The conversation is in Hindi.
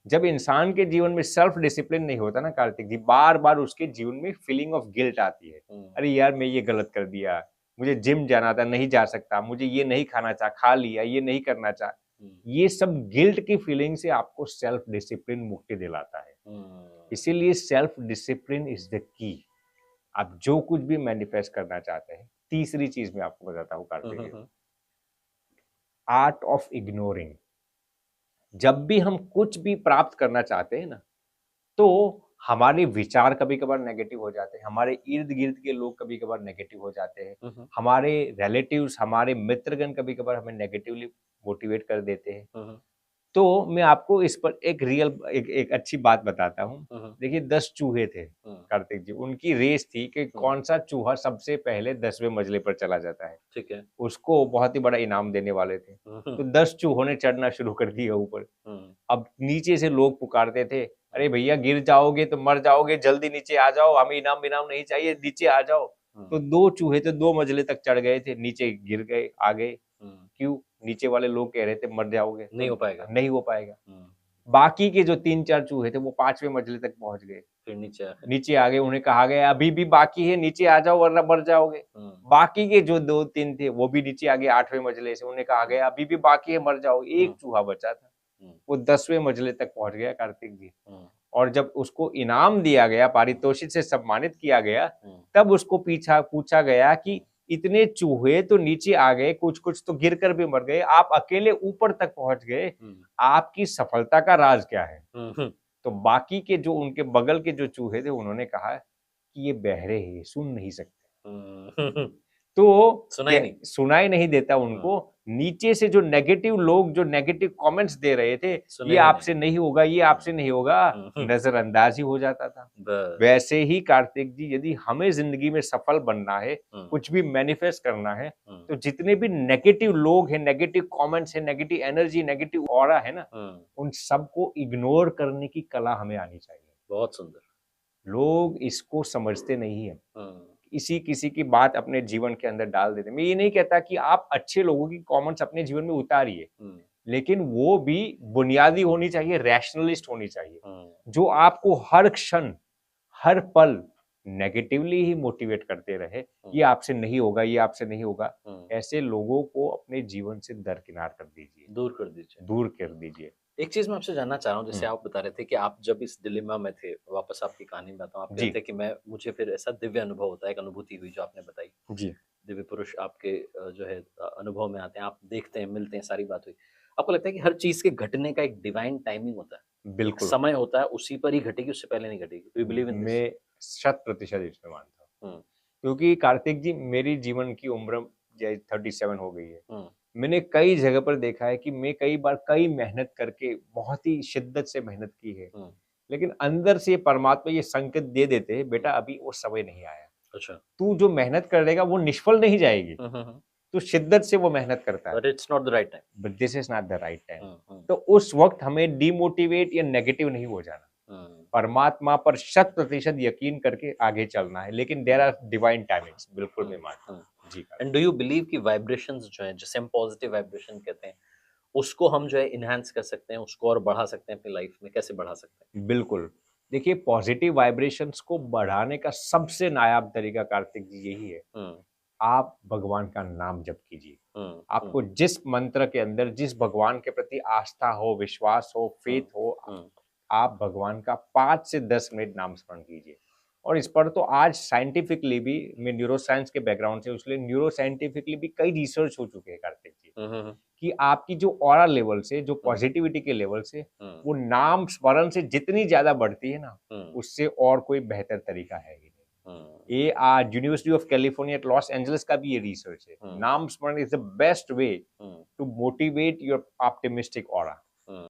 जब इंसान के जीवन में सेल्फ डिसिप्लिन नहीं होता ना कार्तिक जी, बार बार उसके जीवन में फीलिंग ऑफ गिल्ट आती है। अरे यार मैं ये गलत कर दिया, मुझे जिम जाना था नहीं जा सकता, मुझे ये नहीं खाना चाह खा लिया, ये नहीं करना चाह। ये सब गिल्ट की फीलिंग से आपको सेल्फ डिसिप्लिन मुक्ति दिलाता है। इसीलिए self discipline is the key. आप जो कुछ भी मैनिफेस्ट करना चाहते हैं, तीसरी चीज मैं आपको बताता हूँ कार्तिक जी, आर्ट ऑफ इग्नोरिंग। जब भी हम कुछ भी प्राप्त करना चाहते हैं ना, तो हमारे विचार कभी कभार नेगेटिव हो जाते हैं, हमारे इर्द गिर्द के लोग कभी कभार नेगेटिव हो जाते हैं, हमारे रिलेटिव्स, हमारे मित्रगण कभी कभार हमें नेगेटिवली मोटिवेट कर देते हैं। तो मैं आपको इस पर एक अच्छी बात बताता हूँ। देखिए 10 चूहे थे कार्तिक जी, उनकी रेस थी कि कौन सा चूहा सबसे पहले 10वें मंजिले पर चला जाता है। ठीक है। उसको बहुत ही बड़ा इनाम देने वाले थे। तो 10 चूहों ने चढ़ना शुरू कर दिया ऊपर। अब नीचे से लोग पुकारते थे, अरे भैया गिर जाओगे तो मर जाओगे, जल्दी नीचे आ जाओ, हमें इनाम नहीं चाहिए, नीचे आ जाओ। तो 2 चूहे तो 2 मंजिले तक चढ़ गए थे, नीचे गिर गए, आ गए। क्यों? नीचे वाले लोग कह रहे थे मर जाओगे, नहीं हो पाएगा। नहीं हो पाएगा। बाकी के जो 3-4 चूहे थे वो 5वें मंजिले तक पहुंच गए, फिर नीचे आ गए। उन्हें कहा गया अभी भी बाकी है, नीचे आ जाओ वरना मर जाओगे। बाकी के जो 2-3 थे वो भी नीचे आ गए 8वें मंजिले से, उन्हें कहा गया अभी भी बाकी है, मर जाओ। एक चूहा बचा था, वो 10वें मंजिले तक पहुंच गया कार्तिक जी। और जब उसको इनाम दिया गया, पारितोषिक से सम्मानित किया गया, तब उसको पूछा गया कि इतने चूहे तो नीचे आ गए, कुछ कुछ तो गिरकर भी मर गए, आप अकेले ऊपर तक पहुंच गए, आपकी सफलता का राज क्या है? तो बाकी के जो उनके बगल के जो चूहे थे उन्होंने कहा कि ये बहरे हैं, सुन नहीं सकते। तो सुनाई नहीं देता उनको। नीचे से जो नेगेटिव लोग जो नेगेटिव कमेंट्स दे रहे थे, ये आपसे नहीं होगा, ये आपसे नहीं होगा, नजरअंदाज ही हो जाता था। वैसे ही कार्तिक जी, यदि हमें जिंदगी में सफल बनना है, कुछ भी मैनिफेस्ट करना है, तो जितने भी नेगेटिव लोग हैं, नेगेटिव कमेंट्स हैं, नेगेटिव एनर्जी, नेगेटिव ऑरा है ना, उन सबको इग्नोर करने की कला हमें आनी चाहिए। बहुत सुंदर। लोग इसको समझते नहीं है, किसी की बात अपने जीवन के अंदर डाल देते। मैं ये नहीं कहता कि आप अच्छे लोगों की कमेंट्स अपने जीवन में उतारिए, लेकिन वो भी बुनियादी होनी चाहिए, रैशनलिस्ट होनी चाहिए, जो आपको हर क्षण, हर पल नेगेटिवली ही मोटिवेट करते रहे, ये आपसे नहीं होगा, ये आपसे नहीं होगा। ऐसे लोगों को अपने जीवन से दरकिनार कर दीजिए, दूर कर दीजिए, दूर कर दीजिए। एक चीज मैं आपसे जानना चाह रहा हूँ, जैसे आप बता रहे थे कि आप जब इस डिलेमा में थे, वापस आपकी कहानी में आता हूँ, आप कहते थे कि मुझे फिर ऐसा दिव्य अनुभव होता है, एक अनुभूति हुई जो आपने बताई। जी। दिव्य पुरुष आपके जो है अनुभव में आते हैं, आप देखते हैं, मिलते हैं, सारी बात हुई। आपको लगता है कि हर चीज के घटने का एक डिवाइन टाइमिंग होता है, एक समय होता है, उसी पर ही घटेगी, उससे पहले नहीं घटेगी? Do you believe in this? मैं 100% इसमें मानता हूँ, क्योंकि कार्तिक जी मेरी जीवन की उम्र 37 हो गई है। मैंने कई जगह पर देखा है कि मैं कई बार कई मेहनत करके बहुत ही शिद्दत से मेहनत की है, लेकिन अंदर से परमात्मा ये संकेत दे देते हैं, बेटा अभी वो समय नहीं आया। अच्छा। तू जो मेहनत करेगा वो निष्फल नहीं जाएगी, तू शिद्दत से वो मेहनत करता है, but it's not the right time, but this is not the right time. तो उस वक्त हमें डिमोटिवेट या नेगेटिव नहीं हो जाना, परमात्मा पर 100% यकीन करके आगे चलना है, लेकिन देयर आर डिवाइन टाइमिंग्स, बिल्कुल मैं मानता हूँ। जी। एंड डू यू बिलीव कि वाइब्रेशंस जो हैं, जिसे हम पॉजिटिव वाइब्रेशन कहते हैं, उसको हम जो है इनहैंस कर सकते हैं, उसको और बढ़ा सकते हैं अपनी लाइफ में? कैसे बढ़ा सकते हैं? बिल्कुल। देखिए पॉजिटिव वाइब्रेशंस को बढ़ाने का सबसे नायाब तरीका कार्तिक जी यही है, आप भगवान का नाम जप कीजिए। आपको जिस मंत्र के अंदर जिस भगवान के प्रति आस्था हो, विश्वास हो, फेथ हो, आप भगवान का 5 से 10 मिनट नाम स्मरण कीजिए। और इस पर तो आज साइंटिफिकली भी, मैं न्यूरो साइंस के बैकग्राउंड से, इसलिए न्यूरो साइंटिफिकली भी कई रिसर्च हो चुके हैं कार्तिक जी, कि आपकी जो ऑरा लेवल से, जो पॉजिटिविटी के लेवल से, वो नाम स्मरण से जितनी ज्यादा बढ़ती है ना, उससे और कोई बेहतर तरीका है ही नहीं। ये आज University of California at Los Angeles का भी ये रिसर्च है। नाम स्मरण is the best way to motivate your optimistic aura.